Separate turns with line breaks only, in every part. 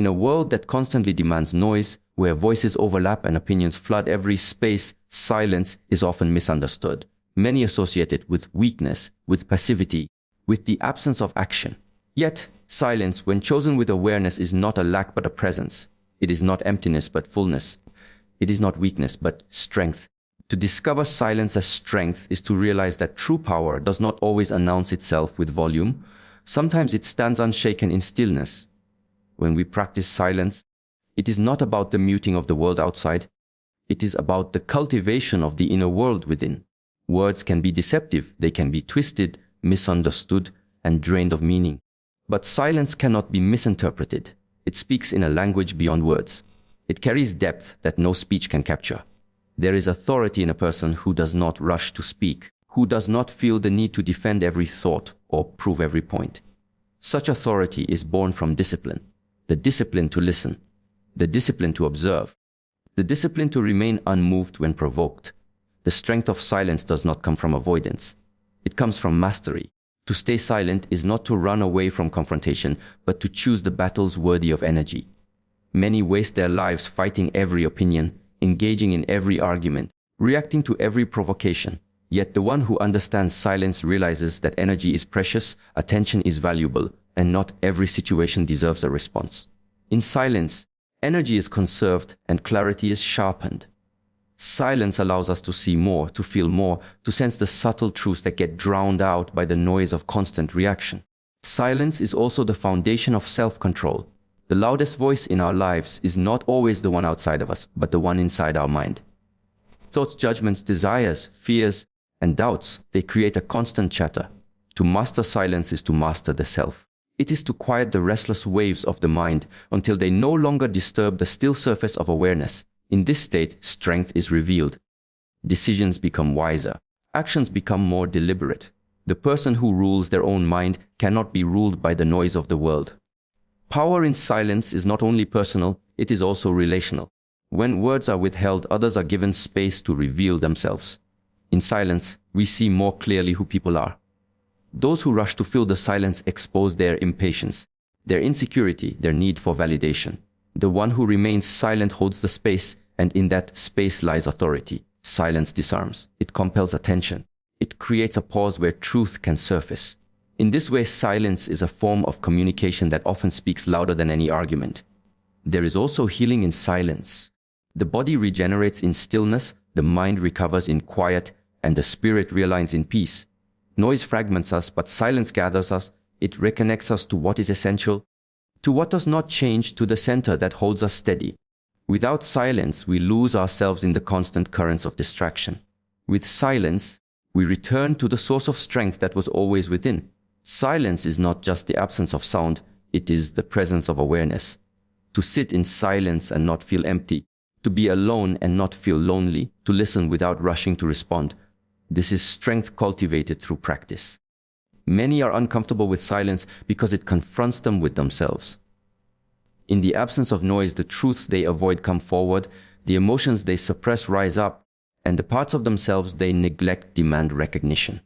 In a world that constantly demands noise, where voices overlap and opinions flood every space, silence is often misunderstood. Many associate it with weakness, with passivity, with the absence of action. Yet, silence, when chosen with awareness, is not a lack but a presence. It is not emptiness but fullness. It is not weakness but strength. To discover silence as strength is to realize that true power does not always announce itself with volume. Sometimes it stands unshaken in stillness. When we practice silence, it is not about the muting of the world outside. It is about the cultivation of the inner world within. Words can be deceptive, they can be twisted, misunderstood, and drained of meaning. But silence cannot be misinterpreted. It speaks in a language beyond words. It carries depth that no speech can capture. There is authority in a person who does not rush to speak, who does not feel the need to defend every thought or prove every point. Such authority is born from discipline. The discipline to listen, the discipline to observe, the discipline to remain unmoved when provoked. The strength of silence does not come from avoidance. It comes from mastery. To stay silent is not to run away from confrontation, but to choose the battles worthy of energy. Many waste their lives fighting every opinion, engaging in every argument, reacting to every provocation. Yet the one who understands silence realizes that energy is precious, attention is valuable, and not every situation deserves a response. In silence, energy is conserved and clarity is sharpened. Silence allows us to see more, to feel more, to sense the subtle truths that get drowned out by the noise of constant reaction. Silence is also the foundation of self-control. The loudest voice in our lives is not always the one outside of us, but the one inside our mind. Thoughts, judgments, desires, fears, and doubts, they create a constant chatter. To master silence is to master the self. It is to quiet the restless waves of the mind until they no longer disturb the still surface of awareness. In this state, strength is revealed. Decisions become wiser. Actions become more deliberate. The person who rules their own mind cannot be ruled by the noise of the world. Power in silence is not only personal, it is also relational. When words are withheld, others are given space to reveal themselves. In silence, we see more clearly who people are. Those who rush to fill the silence expose their impatience, their insecurity, their need for validation. The one who remains silent holds the space, and in that space lies authority. Silence disarms. It compels attention. It creates a pause where truth can surface. In this way, silence is a form of communication that often speaks louder than any argument. There is also healing in silence. The body regenerates in stillness, the mind recovers in quiet, and the spirit realigns in peace. Noise fragments us, but silence gathers us. It reconnects us to what is essential, to what does not change, to the center that holds us steady. Without silence, we lose ourselves in the constant currents of distraction. With silence, we return to the source of strength that was always within. Silence is not just the absence of sound, it is the presence of awareness. To sit in silence and not feel empty, to be alone and not feel lonely, to listen without rushing to respond. This is strength cultivated through practice. Many are uncomfortable with silence because it confronts them with themselves. In the absence of noise, the truths they avoid come forward, the emotions they suppress rise up, and the parts of themselves they neglect demand recognition.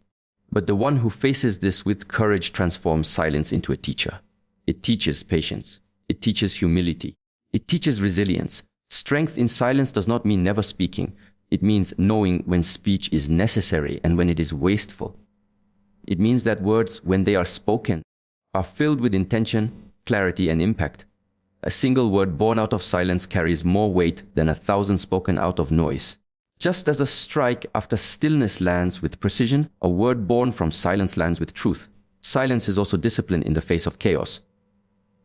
But the one who faces this with courage transforms silence into a teacher. It teaches patience. It teaches humility. It teaches resilience. Strength in silence does not mean never speaking. It means knowing when speech is necessary and when it is wasteful. It means that words, when they are spoken, are filled with intention, clarity, and impact. A single word born out of silence carries more weight than 1,000 spoken out of noise. Just as a strike after stillness lands with precision, a word born from silence lands with truth. Silence is also discipline in the face of chaos.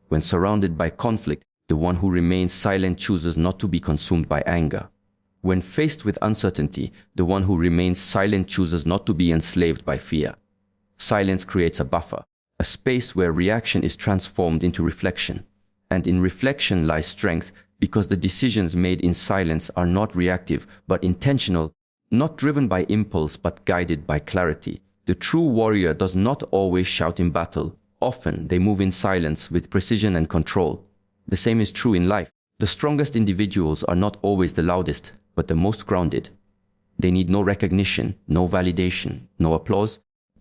When surrounded by conflict, the one who remains silent chooses not to be consumed by anger. When faced with uncertainty, the one who remains silent chooses not to be enslaved by fear. Silence creates a buffer, a space where reaction is transformed into reflection. And in reflection lies strength, because the decisions made in silence are not reactive but intentional, not driven by impulse but guided by clarity. The true warrior does not always shout in battle. Often they move in silence with precision and control. The same is true in life. The strongest individuals are not always the loudest, but the most grounded. They need no recognition, no validation, no applause,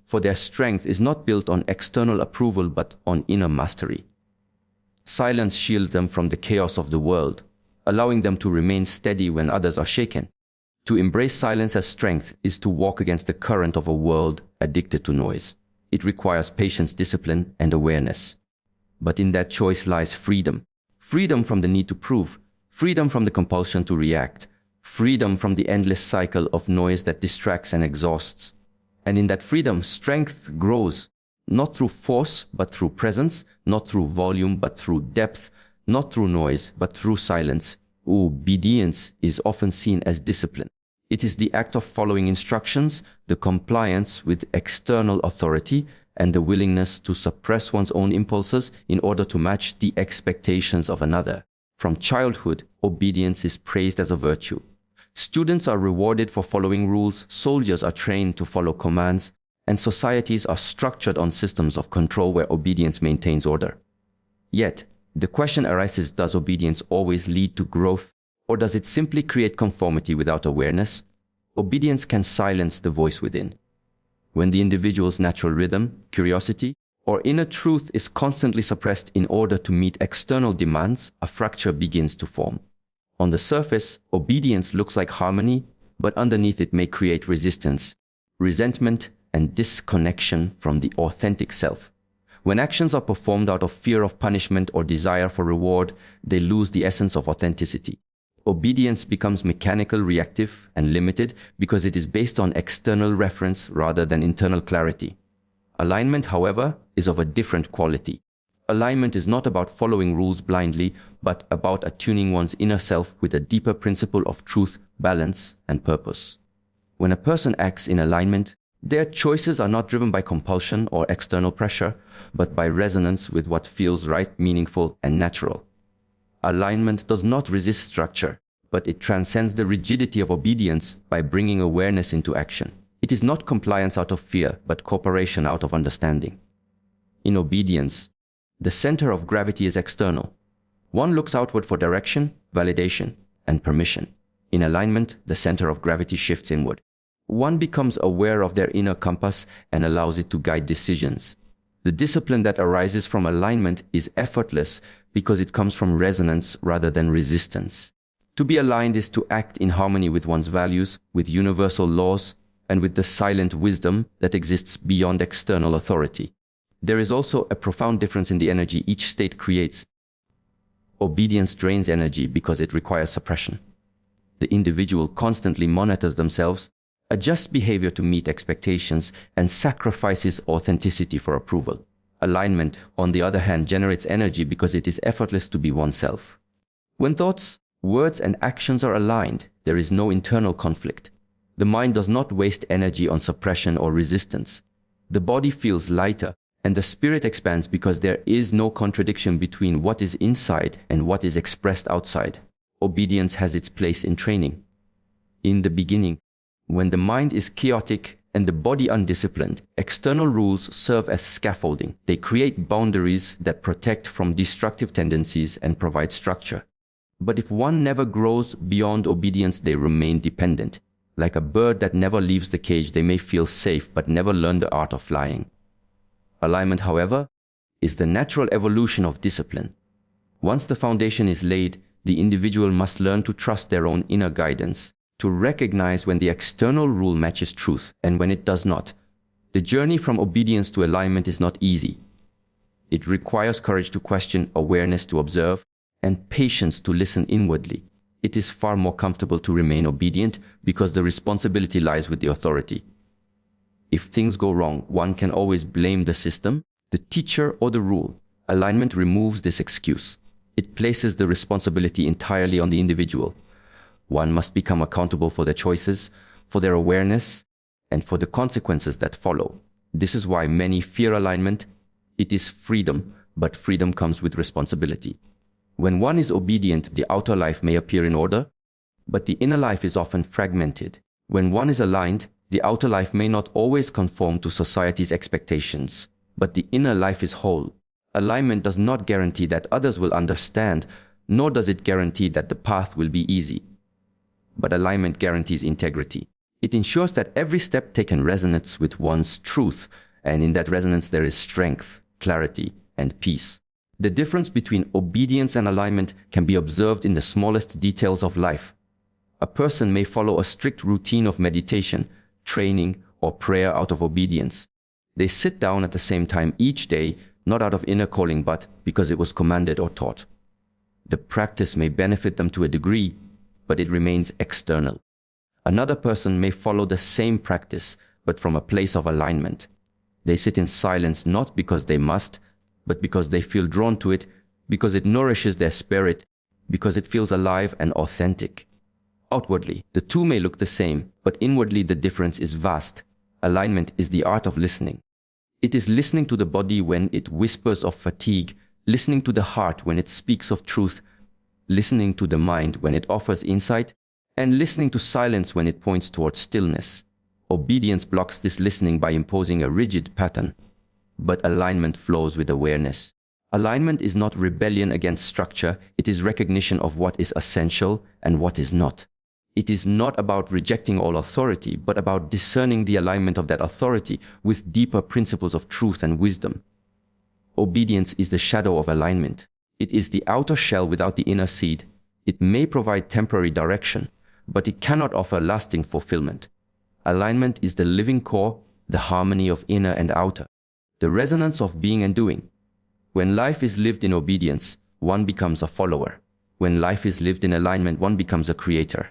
for their strength is not built on external approval but on inner mastery. Silence shields them from the chaos of the world, allowing them to remain steady when others are shaken. To embrace silence as strength is to walk against the current of a world addicted to noise. It requires patience, discipline, and awareness. But in that choice lies freedom. Freedom from the need to prove, freedom from the compulsion to react, freedom from the endless cycle of noise that distracts and exhausts. And in that freedom, strength grows, not through force, but through presence, not through volume, but through depth, not through noise, but through silence. Obedience is often seen as discipline. It is the act of following instructions, the compliance with external authority, and the willingness to suppress one's own impulses in order to match the expectations of another. From childhood, obedience is praised as a virtue. Students are rewarded for following rules, soldiers are trained to follow commands, and societies are structured on systems of control where obedience maintains order. Yet, the question arises, does obedience always lead to growth, or does it simply create conformity without awareness? Obedience can silence the voice within. When the individual's natural rhythm, curiosity, or inner truth is constantly suppressed in order to meet external demands, a fracture begins to form. On the surface, obedience looks like harmony, but underneath it may create resistance, resentment, and disconnection from the authentic self. When actions are performed out of fear of punishment or desire for reward, they lose the essence of authenticity. Obedience becomes mechanical, reactive, and limited because it is based on external reference rather than internal clarity. Alignment, however, is of a different quality. Alignment is not about following rules blindly, but about attuning one's inner self with a deeper principle of truth, balance, and purpose. When a person acts in alignment, their choices are not driven by compulsion or external pressure, but by resonance with what feels right, meaningful, and natural. Alignment does not resist structure, but it transcends the rigidity of obedience by bringing awareness into action. It is not compliance out of fear, but cooperation out of understanding. In obedience, the center of gravity is external. One looks outward for direction, validation, and permission. In alignment, the center of gravity shifts inward. One becomes aware of their inner compass and allows it to guide decisions. The discipline that arises from alignment is effortless because it comes from resonance rather than resistance. To be aligned is to act in harmony with one's values, with universal laws, and with the silent wisdom that exists beyond external authority. There is also a profound difference in the energy each state creates. Obedience drains energy because it requires suppression. The individual constantly monitors themselves, adjusts behavior to meet expectations, and sacrifices authenticity for approval. Alignment, on the other hand, generates energy because it is effortless to be oneself. When thoughts, words, and actions are aligned, there is no internal conflict. The mind does not waste energy on suppression or resistance. The body feels lighter, and the spirit expands because there is no contradiction between what is inside and what is expressed outside. Obedience has its place in training. In the beginning, when the mind is chaotic and the body undisciplined, external rules serve as scaffolding. They create boundaries that protect from destructive tendencies and provide structure. But if one never grows beyond obedience, they remain dependent. Like a bird that never leaves the cage, they may feel safe but never learn the art of flying. Alignment, however, is the natural evolution of discipline. Once the foundation is laid, the individual must learn to trust their own inner guidance, to recognize when the external rule matches truth and when it does not. The journey from obedience to alignment is not easy. It requires courage to question, awareness to observe, and patience to listen inwardly. It is far more comfortable to remain obedient because the responsibility lies with the authority. If things go wrong, one can always blame the system, the teacher, or the rule. Alignment removes this excuse. It places the responsibility entirely on the individual. One must become accountable for their choices, for their awareness, and for the consequences that follow. This is why many fear alignment. It is freedom, but freedom comes with responsibility. When one is obedient, the outer life may appear in order, but the inner life is often fragmented. When one is aligned, the outer life may not always conform to society's expectations, but the inner life is whole. Alignment does not guarantee that others will understand, nor does it guarantee that the path will be easy. But alignment guarantees integrity. It ensures that every step taken resonates with one's truth, and in that resonance there is strength, clarity, and peace. The difference between obedience and alignment can be observed in the smallest details of life. A person may follow a strict routine of meditation, training, or prayer out of obedience. They sit down at the same time each day, not out of inner calling, but because it was commanded or taught. The practice may benefit them to a degree, but it remains external. Another person may follow the same practice, but from a place of alignment. They sit in silence not because they must, but because they feel drawn to it, because it nourishes their spirit, because it feels alive and authentic. Outwardly, the two may look the same, but inwardly the difference is vast. Alignment is the art of listening. It is listening to the body when it whispers of fatigue, listening to the heart when it speaks of truth, listening to the mind when it offers insight, and listening to silence when it points towards stillness. Obedience blocks this listening by imposing a rigid pattern, but alignment flows with awareness. Alignment is not rebellion against structure, it is recognition of what is essential and what is not. It is not about rejecting all authority, but about discerning the alignment of that authority with deeper principles of truth and wisdom. Obedience is the shadow of alignment. It is the outer shell without the inner seed. It may provide temporary direction, but it cannot offer lasting fulfillment. Alignment is the living core, the harmony of inner and outer, the resonance of being and doing. When life is lived in obedience, one becomes a follower. When life is lived in alignment, one becomes a creator.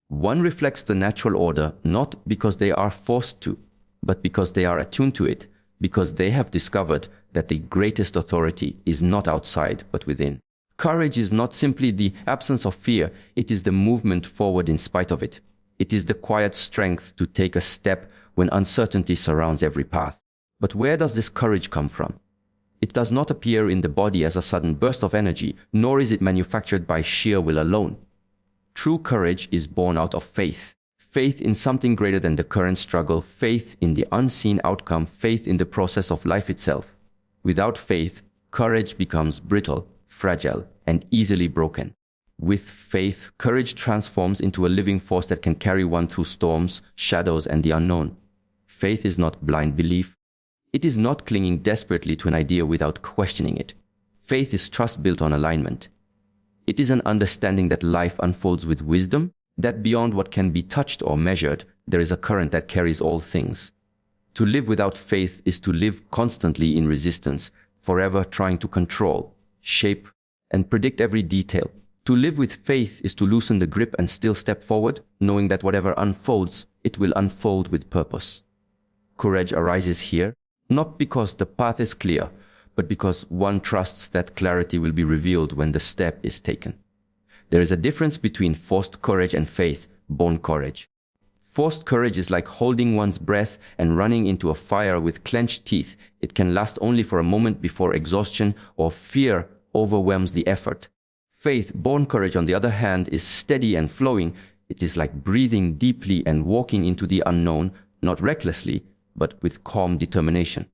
One reflects the natural order not because they are forced to, but because they are attuned to it, because they have discovered that the greatest authority is not outside but within. Courage is not simply the absence of fear, it is the movement forward in spite of it. It is the quiet strength to take a step when uncertainty surrounds every path. But where does this courage come from? It does not appear in the body as a sudden burst of energy, nor is it manufactured by sheer will alone. True courage is born out of faith. Faith in something greater than the current struggle, faith in the unseen outcome, faith in the process of life itself. Without faith, courage becomes brittle, fragile, and easily broken. With faith, courage transforms into a living force that can carry one through storms, shadows, and the unknown. Faith is not blind belief. It is not clinging desperately to an idea without questioning it. Faith is trust built on alignment. It is an understanding that life unfolds with wisdom, that beyond what can be touched or measured, there is a current that carries all things. To live without faith is to live constantly in resistance, forever trying to control, shape, and predict every detail. To live with faith is to loosen the grip and still step forward, knowing that whatever unfolds, it will unfold with purpose. Courage arises here, not because the path is clear, but because one trusts that clarity will be revealed when the step is taken. There is a difference between forced courage and faith-born courage. Forced courage is like holding one's breath and running into a fire with clenched teeth. It can last only for a moment before exhaustion or fear overwhelms the effort. Faith-born courage, on the other hand, is steady and flowing. It is like breathing deeply and walking into the unknown, not recklessly, but with calm determination.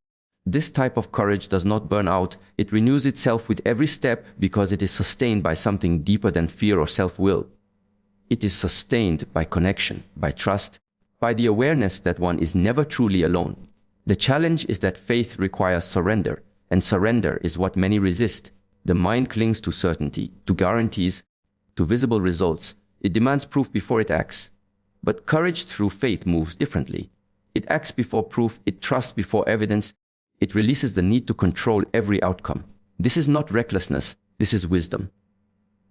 This type of courage does not burn out. It renews itself with every step because it is sustained by something deeper than fear or self-will. It is sustained by connection, by trust, by the awareness that one is never truly alone. The challenge is that faith requires surrender, and surrender is what many resist. The mind clings to certainty, to guarantees, to visible results. It demands proof before it acts. But courage through faith moves differently. It acts before proof, it trusts before evidence, it releases the need to control every outcome. This is not recklessness, this is wisdom.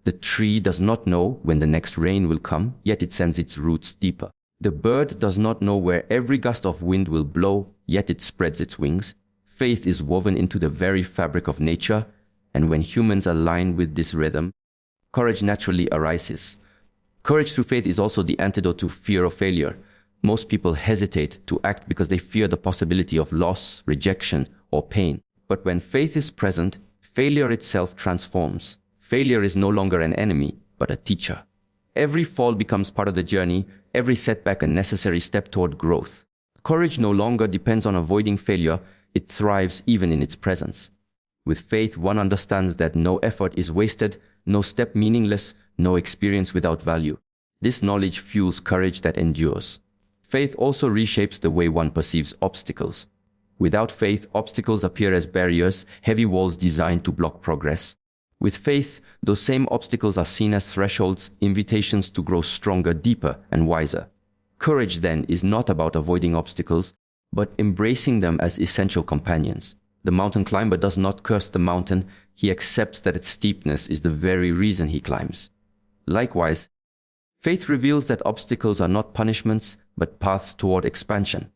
The tree does not know when the next rain will come, yet it sends its roots deeper. The bird does not know where every gust of wind will blow, yet it spreads its wings. Faith is woven into the very fabric of nature, and when humans align with this rhythm, courage naturally arises. Courage through faith is also the antidote to fear of failure. Most people hesitate to act because they fear the possibility of loss, rejection, or pain. But when faith is present, failure itself transforms. Failure is no longer an enemy, but a teacher. Every fall becomes part of the journey, every setback a necessary step toward growth. Courage no longer depends on avoiding failure, it thrives even in its presence. With faith, one understands that no effort is wasted, no step meaningless, no experience without value. This knowledge fuels courage that endures. Faith also reshapes the way one perceives obstacles. Without faith, obstacles appear as barriers, heavy walls designed to block progress. With faith, those same obstacles are seen as thresholds, invitations to grow stronger, deeper, and wiser. Courage, then, is not about avoiding obstacles, but embracing them as essential companions. The mountain climber does not curse the mountain, he accepts that its steepness is the very reason he climbs. Likewise, faith reveals that obstacles are not punishments, but paths toward expansion.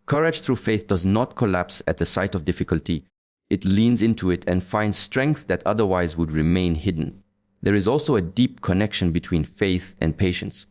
Courage through faith does not collapse at the sight of difficulty. It leans into it and finds strength that otherwise would remain hidden. There is also a deep connection between faith and patience.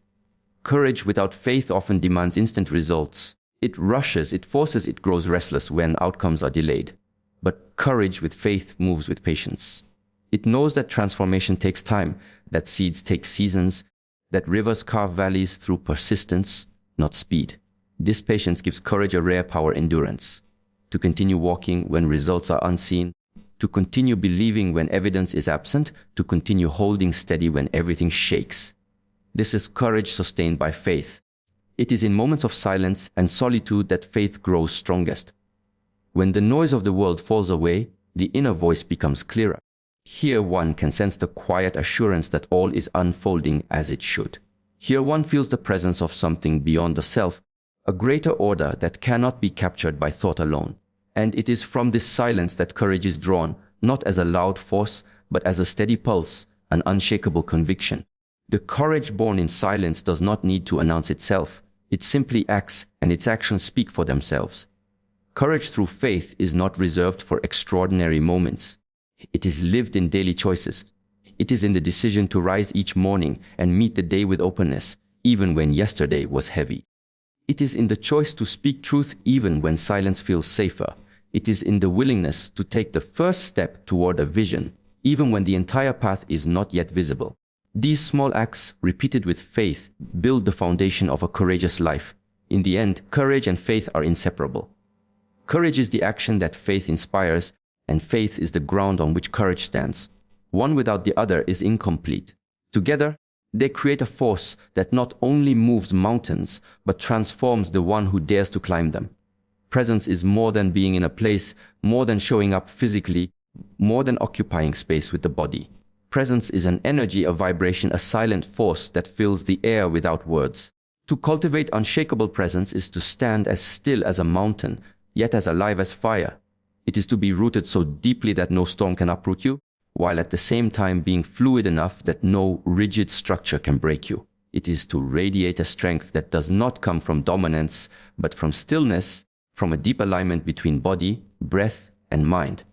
Courage without faith often demands instant results. It rushes, it forces, it grows restless when outcomes are delayed. But courage with faith moves with patience. It knows that transformation takes time, that seeds take seasons, that rivers carve valleys through persistence, not speed. This patience gives courage a rare power: endurance. To continue walking when results are unseen, to continue believing when evidence is absent, to continue holding steady when everything shakes. This is courage sustained by faith. It is in moments of silence and solitude that faith grows strongest. When the noise of the world falls away, the inner voice becomes clearer. Here one can sense the quiet assurance that all is unfolding as it should. Here one feels the presence of something beyond the self, a greater order that cannot be captured by thought alone. And it is from this silence that courage is drawn, not as a loud force, but as a steady pulse, an unshakable conviction. The courage born in silence does not need to announce itself. It simply acts, and its actions speak for themselves. Courage through faith is not reserved for extraordinary moments. It is lived in daily choices. It is in the decision to rise each morning and meet the day with openness, even when yesterday was heavy. It is in the choice to speak truth even when silence feels safer. It is in the willingness to take the first step toward a vision, even when the entire path is not yet visible. These small acts, repeated with faith, build the foundation of a courageous life. In the end, courage and faith are inseparable. Courage is the action that faith inspires, and faith is the ground on which courage stands. One without the other is incomplete. Together, they create a force that not only moves mountains, but transforms the one who dares to climb them. Presence is more than being in a place, more than showing up physically, more than occupying space with the body. Presence is an energy, a vibration, a silent force that fills the air without words. To cultivate unshakable presence is to stand as still as a mountain, yet as alive as fire. It is to be rooted so deeply that no storm can uproot you, while at the same time being fluid enough that no rigid structure can break you. It is to radiate a strength that does not come from dominance, but from stillness, from a deep alignment between body, breath, and mind.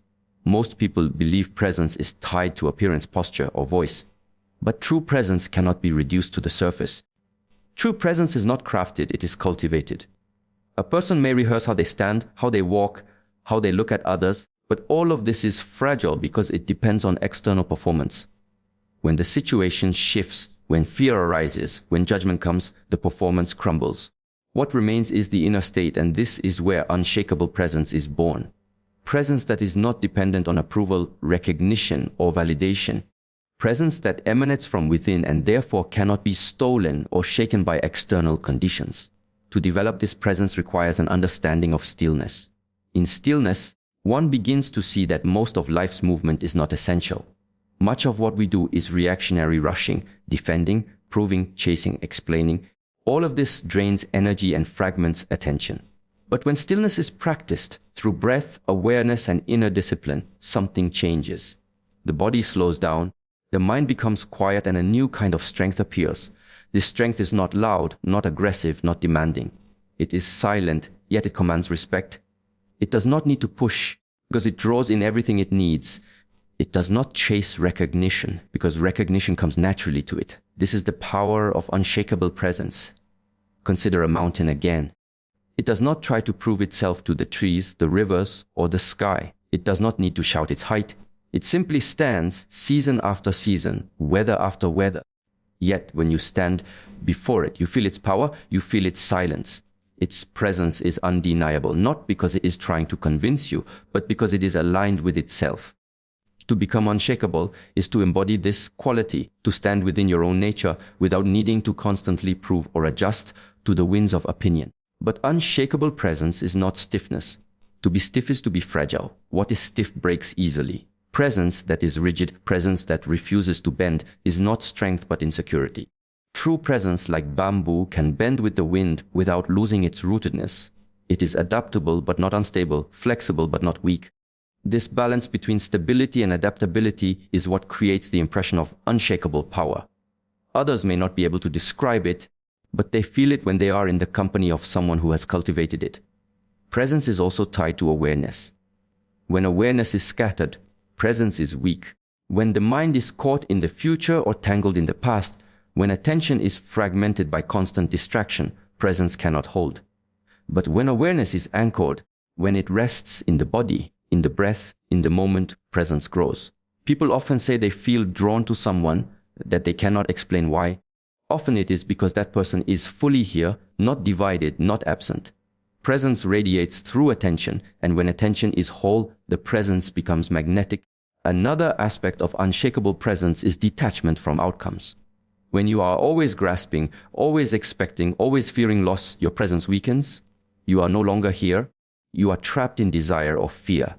Most people believe presence is tied to appearance, posture, or voice. But true presence cannot be reduced to the surface. True presence is not crafted, it is cultivated. A person may rehearse how they stand, how they walk, how they look at others, but all of this is fragile because it depends on external performance. When the situation shifts, when fear arises, when judgment comes, the performance crumbles. What remains is the inner state, and this is where unshakable presence is born. Presence that is not dependent on approval, recognition, or validation. Presence that emanates from within and therefore cannot be stolen or shaken by external conditions. To develop this presence requires an understanding of stillness. In stillness, one begins to see that most of life's movement is not essential. Much of what we do is reactionary rushing, defending, proving, chasing, explaining. All of this drains energy and fragments attention. But when stillness is practiced through breath, awareness, and inner discipline, something changes. The body slows down, the mind becomes quiet, and a new kind of strength appears. This strength is not loud, not aggressive, not demanding. It is silent, yet it commands respect. It does not need to push, because it draws in everything it needs. It does not chase recognition, because recognition comes naturally to it. This is the power of unshakable presence. Consider a mountain again. It does not try to prove itself to the trees, the rivers, or the sky. It does not need to shout its height. It simply stands season after season, weather after weather. Yet when you stand before it, you feel its power, you feel its silence. Its presence is undeniable, not because it is trying to convince you, but because it is aligned with itself. To become unshakable is to embody this quality, to stand within your own nature without needing to constantly prove or adjust to the winds of opinion. But unshakable presence is not stiffness. To be stiff is to be fragile. What is stiff breaks easily. Presence that is rigid, presence that refuses to bend, is not strength but insecurity. True presence, like bamboo, can bend with the wind without losing its rootedness. It is adaptable but not unstable, flexible but not weak. This balance between stability and adaptability is what creates the impression of unshakable power. Others may not be able to describe it, but they feel it when they are in the company of someone who has cultivated it. Presence is also tied to awareness. When awareness is scattered, presence is weak. When the mind is caught in the future or tangled in the past, when attention is fragmented by constant distraction, presence cannot hold. But when awareness is anchored, when it rests in the body, in the breath, in the moment, presence grows. People often say they feel drawn to someone, that they cannot explain why. Often it is because that person is fully here, not divided, not absent. Presence radiates through attention, and when attention is whole, the presence becomes magnetic. Another aspect of unshakable presence is detachment from outcomes. When you are always grasping, always expecting, always fearing loss, your presence weakens. You are no longer here. You are trapped in desire or fear.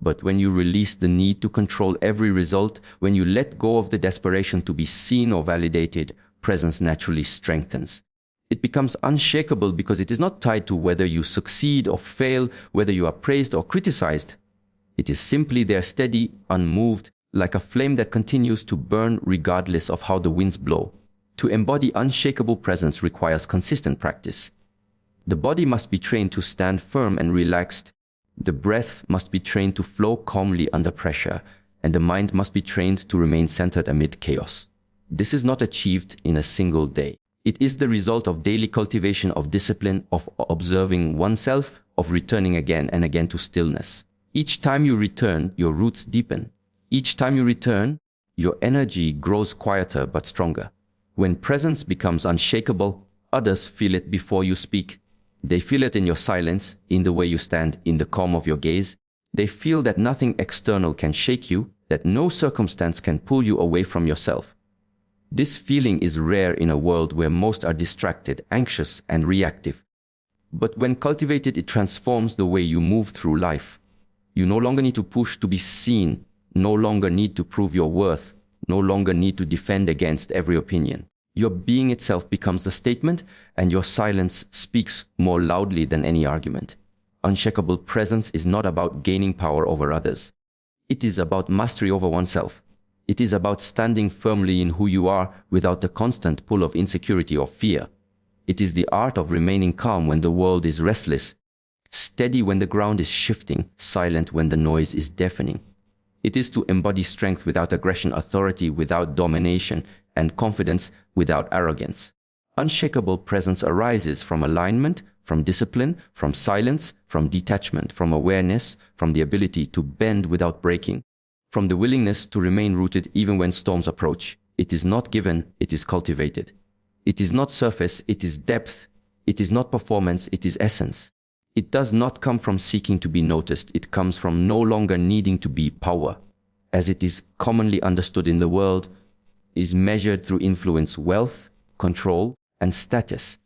But when you release the need to control every result, when you let go of the desperation to be seen or validated, presence naturally strengthens. It becomes unshakable because it is not tied to whether you succeed or fail, whether you are praised or criticized. It is simply there, steady, unmoved, like a flame that continues to burn regardless of how the winds blow. To embody unshakable presence requires consistent practice. The body must be trained to stand firm and relaxed. The breath must be trained to flow calmly under pressure, and the mind must be trained to remain centered amid chaos. This is not achieved in a single day. It is the result of daily cultivation of discipline, of observing oneself, of returning again and again to stillness. Each time you return, your roots deepen. Each time you return, your energy grows quieter but stronger. When presence becomes unshakable, others feel it before you speak. They feel it in your silence, in the way you stand, in the calm of your gaze. They feel that nothing external can shake you, that no circumstance can pull you away from yourself. This feeling is rare in a world where most are distracted, anxious, and reactive. But when cultivated, it transforms the way you move through life. You no longer need to push to be seen, no longer need to prove your worth, no longer need to defend against every opinion. Your being itself becomes the statement, and your silence speaks more loudly than any argument. Unshakable presence is not about gaining power over others. It is about mastery over oneself. It is about standing firmly in who you are without the constant pull of insecurity or fear. It is the art of remaining calm when the world is restless, steady when the ground is shifting, silent when the noise is deafening. It is to embody strength without aggression, authority without domination, and confidence without arrogance. Unshakable presence arises from alignment, from discipline, from silence, from detachment, from awareness, from the ability to bend without breaking, from the willingness to remain rooted even when storms approach. It is not given, it is cultivated. It is not surface, it is depth. It is not performance, it is essence. It does not come from seeking to be noticed, it comes from no longer needing to be power. As it is commonly understood in the world, is measured through influence, wealth, control, and status.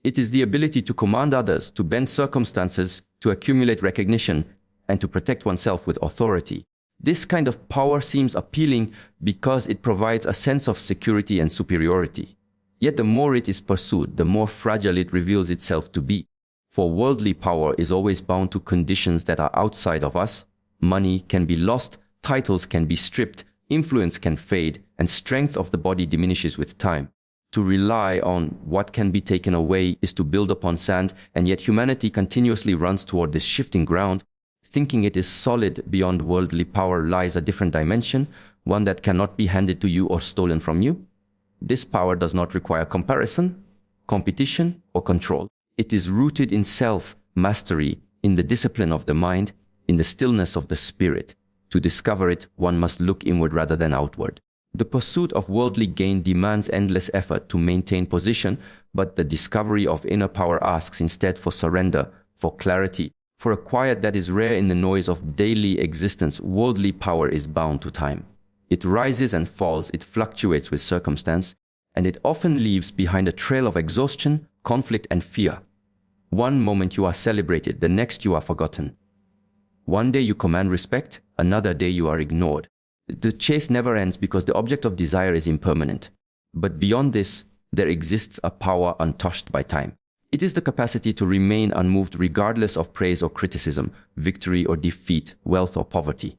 It is the ability to command others, to bend circumstances, to accumulate recognition, and to protect oneself with authority. This kind of power seems appealing because it provides a sense of security and superiority. Yet the more it is pursued, the more fragile it reveals itself to be. For worldly power is always bound to conditions that are outside of us. Money can be lost, titles can be stripped, influence can fade, and strength of the body diminishes with time. To rely on what can be taken away is to build upon sand, and yet humanity continuously runs toward this shifting ground. Thinking it is solid beyond worldly power lies a different dimension, one that cannot be handed to you or stolen from you. This power does not require comparison, competition, or control. It is rooted in self-mastery, in the discipline of the mind, in the stillness of the spirit. To discover it, one must look inward rather than outward. The pursuit of worldly gain demands endless effort to maintain position, but the discovery of inner power asks instead for surrender, for clarity, for a quiet that is rare in the noise of daily existence. Worldly power is bound to time. It rises and falls, it fluctuates with circumstance, and it often leaves behind a trail of exhaustion, conflict, and fear. One moment you are celebrated, the next you are forgotten. One day you command respect, another day you are ignored. The chase never ends because the object of desire is impermanent. But beyond this, there exists a power untouched by time. It is the capacity to remain unmoved regardless of praise or criticism, victory or defeat, wealth or poverty.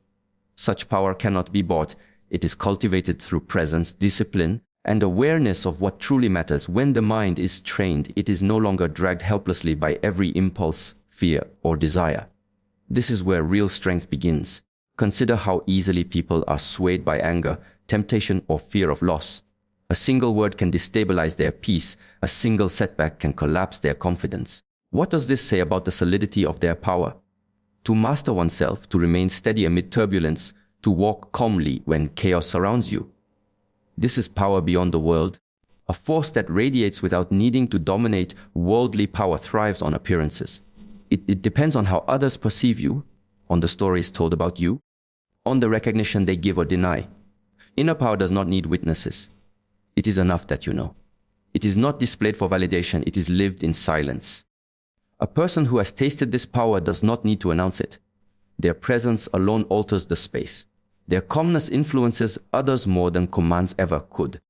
Such power cannot be bought. It is cultivated through presence, discipline, and awareness of what truly matters. When the mind is trained, it is no longer dragged helplessly by every impulse, fear, or desire. This is where real strength begins. Consider how easily people are swayed by anger, temptation, or fear of loss. A single word can destabilize their peace. A single setback can collapse their confidence. What does this say about the solidity of their power? To master oneself, to remain steady amid turbulence, to walk calmly when chaos surrounds you. This is power beyond the world, a force that radiates without needing to dominate. Worldly power thrives on appearances. It depends on how others perceive you, on the stories told about you, on the recognition they give or deny. Inner power does not need witnesses. It is enough that you know. It is not displayed for validation, it is lived in silence. A person who has tasted this power does not need to announce it. Their presence alone alters the space. Their calmness influences others more than commands ever could.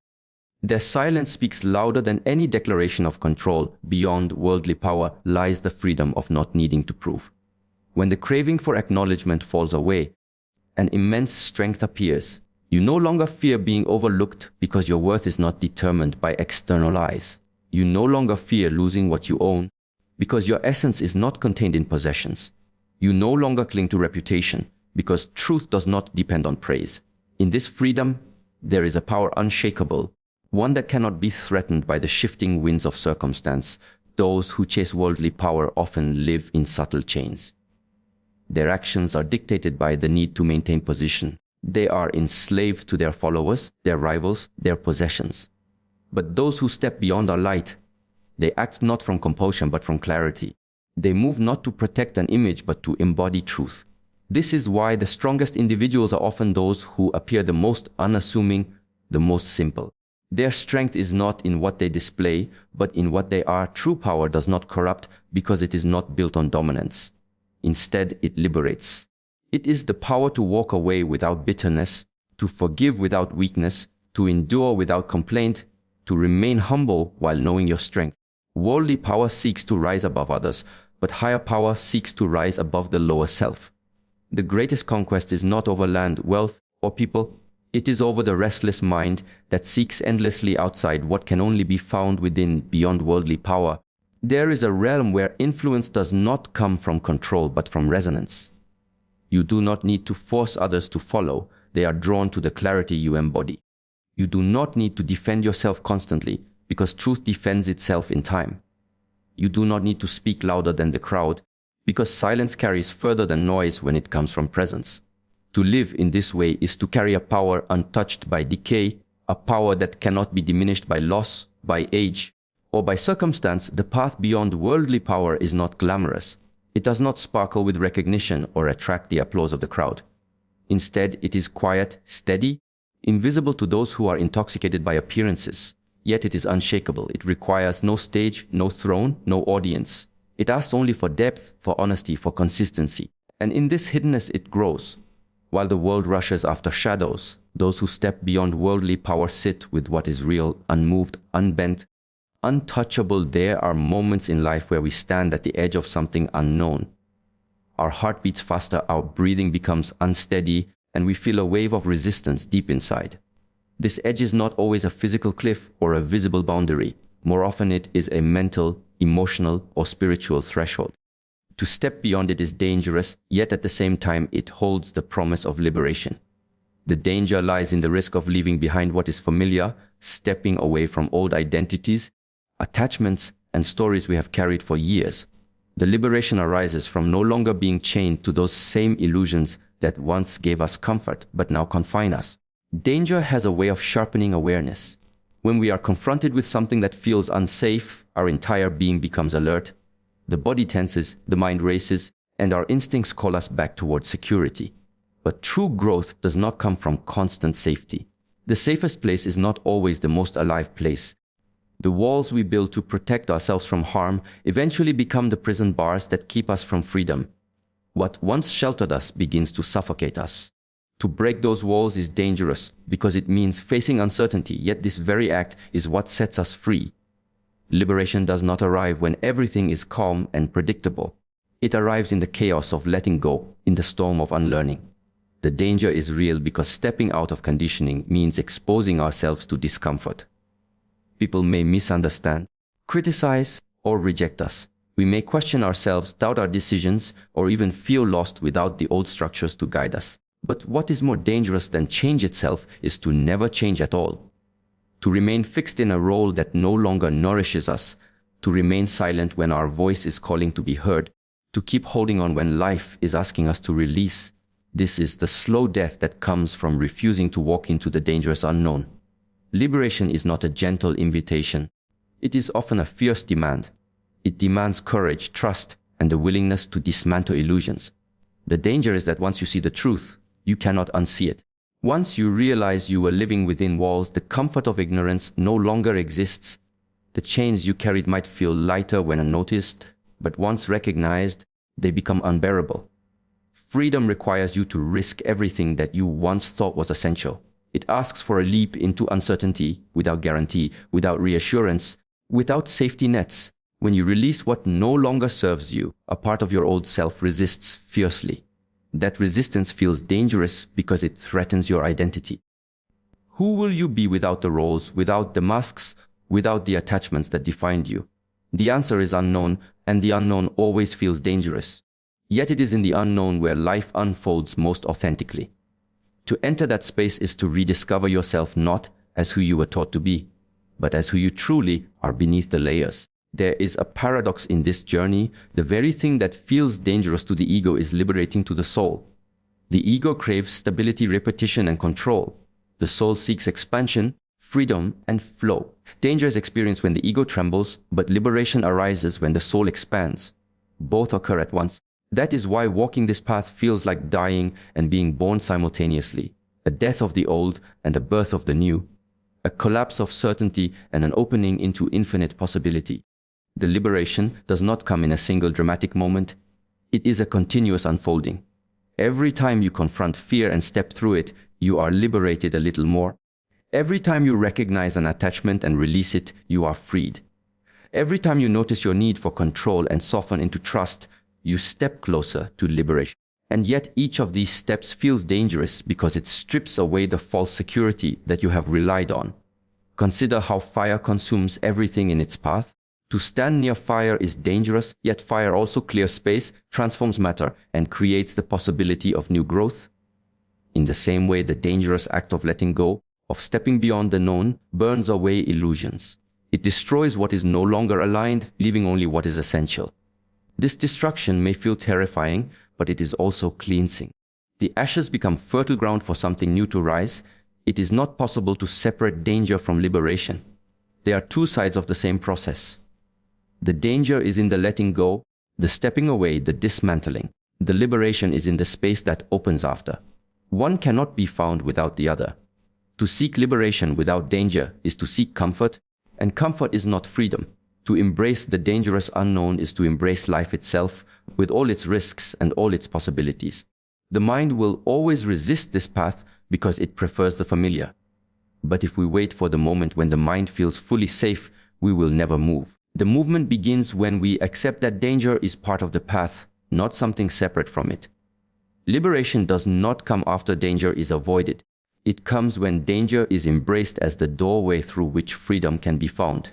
Their silence speaks louder than any declaration of control. Beyond worldly power lies the freedom of not needing to prove. When the craving for acknowledgement falls away, an immense strength appears. You no longer fear being overlooked because your worth is not determined by external eyes. You no longer fear losing what you own because your essence is not contained in possessions. You no longer cling to reputation because truth does not depend on praise. In this freedom, there is a power unshakable, one that cannot be threatened by the shifting winds of circumstance. Those who chase worldly power often live in subtle chains. Their actions are dictated by the need to maintain position. They are enslaved to their followers, their rivals, their possessions. But those who step beyond are light. They act not from compulsion but from clarity. They move not to protect an image but to embody truth. This is why the strongest individuals are often those who appear the most unassuming, the most simple. Their strength is not in what they display, but in what they are. True power does not corrupt because it is not built on dominance. Instead, it liberates. It is the power to walk away without bitterness, to forgive without weakness, to endure without complaint, to remain humble while knowing your strength. Worldly power seeks to rise above others, but higher power seeks to rise above the lower self. The greatest conquest is not over land, wealth, or people. It is over the restless mind that seeks endlessly outside what can only be found within. Beyond worldly power, there is a realm where influence does not come from control but from resonance. You do not need to force others to follow. They are drawn to the clarity you embody. You do not need to defend yourself constantly because truth defends itself in time. You do not need to speak louder than the crowd because silence carries further than noise when it comes from presence. To live in this way is to carry a power untouched by decay, a power that cannot be diminished by loss, by age, or by circumstance. The path beyond worldly power is not glamorous. It does not sparkle with recognition or attract the applause of the crowd. Instead, it is quiet, steady, invisible to those who are intoxicated by appearances. Yet it is unshakable. It requires no stage, no throne, no audience. It asks only for depth, for honesty, for consistency. And in this hiddenness it grows. While the world rushes after shadows, those who step beyond worldly power sit with what is real, unmoved, unbent, untouchable. There are moments in life where we stand at the edge of something unknown. Our heart beats faster, our breathing becomes unsteady, and we feel a wave of resistance deep inside. This edge is not always a physical cliff or a visible boundary. More often it is a mental, emotional, or spiritual threshold. To step beyond it is dangerous, yet at the same time it holds the promise of liberation. The danger lies in the risk of leaving behind what is familiar, stepping away from old identities, attachments, and stories we have carried for years. The liberation arises from no longer being chained to those same illusions that once gave us comfort but now confine us. Danger has a way of sharpening awareness. When we are confronted with something that feels unsafe, our entire being becomes alert. The body tenses, the mind races, and our instincts call us back towards security. But true growth does not come from constant safety. The safest place is not always the most alive place. The walls we build to protect ourselves from harm eventually become the prison bars that keep us from freedom. What once sheltered us begins to suffocate us. To break those walls is dangerous because it means facing uncertainty, yet this very act is what sets us free. Liberation does not arrive when everything is calm and predictable. It arrives in the chaos of letting go, in the storm of unlearning. The danger is real because stepping out of conditioning means exposing ourselves to discomfort. People may misunderstand, criticize, or reject us. We may question ourselves, doubt our decisions, or even feel lost without the old structures to guide us. But what is more dangerous than change itself is to never change at all. To remain fixed in a role that no longer nourishes us, to remain silent when our voice is calling to be heard, to keep holding on when life is asking us to release. This is the slow death that comes from refusing to walk into the dangerous unknown. Liberation is not a gentle invitation. It is often a fierce demand. It demands courage, trust, and the willingness to dismantle illusions. The danger is that once you see the truth, you cannot unsee it. Once you realize you were living within walls, the comfort of ignorance no longer exists. The chains you carried might feel lighter when unnoticed, but once recognized, they become unbearable. Freedom requires you to risk everything that you once thought was essential. It asks for a leap into uncertainty, without guarantee, without reassurance, without safety nets. When you release what no longer serves you, a part of your old self resists fiercely. That resistance feels dangerous because it threatens your identity. Who will you be without the roles, without the masks, without the attachments that defined you? The answer is unknown, and the unknown always feels dangerous. Yet it is in the unknown where life unfolds most authentically. To enter that space is to rediscover yourself not as who you were taught to be, but as who you truly are beneath the layers. There is a paradox in this journey. The very thing that feels dangerous to the ego is liberating to the soul. The ego craves stability, repetition, and control. The soul seeks expansion, freedom, and flow. Danger is experienced when the ego trembles, but liberation arises when the soul expands. Both occur at once. That is why walking this path feels like dying and being born simultaneously. A death of the old and a birth of the new. A collapse of certainty and an opening into infinite possibility. The liberation does not come in a single dramatic moment. It is a continuous unfolding. Every time you confront fear and step through it, you are liberated a little more. Every time you recognize an attachment and release it, you are freed. Every time you notice your need for control and soften into trust, you step closer to liberation. And yet each of these steps feels dangerous because it strips away the false security that you have relied on. Consider how fire consumes everything in its path. To stand near fire is dangerous, yet fire also clears space, transforms matter, and creates the possibility of new growth. In the same way, the dangerous act of letting go, of stepping beyond the known, burns away illusions. It destroys what is no longer aligned, leaving only what is essential. This destruction may feel terrifying, but it is also cleansing. The ashes become fertile ground for something new to rise. It is not possible to separate danger from liberation. They are two sides of the same process. The danger is in the letting go, the stepping away, the dismantling. The liberation is in the space that opens after. One cannot be found without the other. To seek liberation without danger is to seek comfort, and comfort is not freedom. To embrace the dangerous unknown is to embrace life itself, with all its risks and all its possibilities. The mind will always resist this path because it prefers the familiar. But if we wait for the moment when the mind feels fully safe, we will never move. The movement begins when we accept that danger is part of the path, not something separate from it. Liberation does not come after danger is avoided. It comes when danger is embraced as the doorway through which freedom can be found.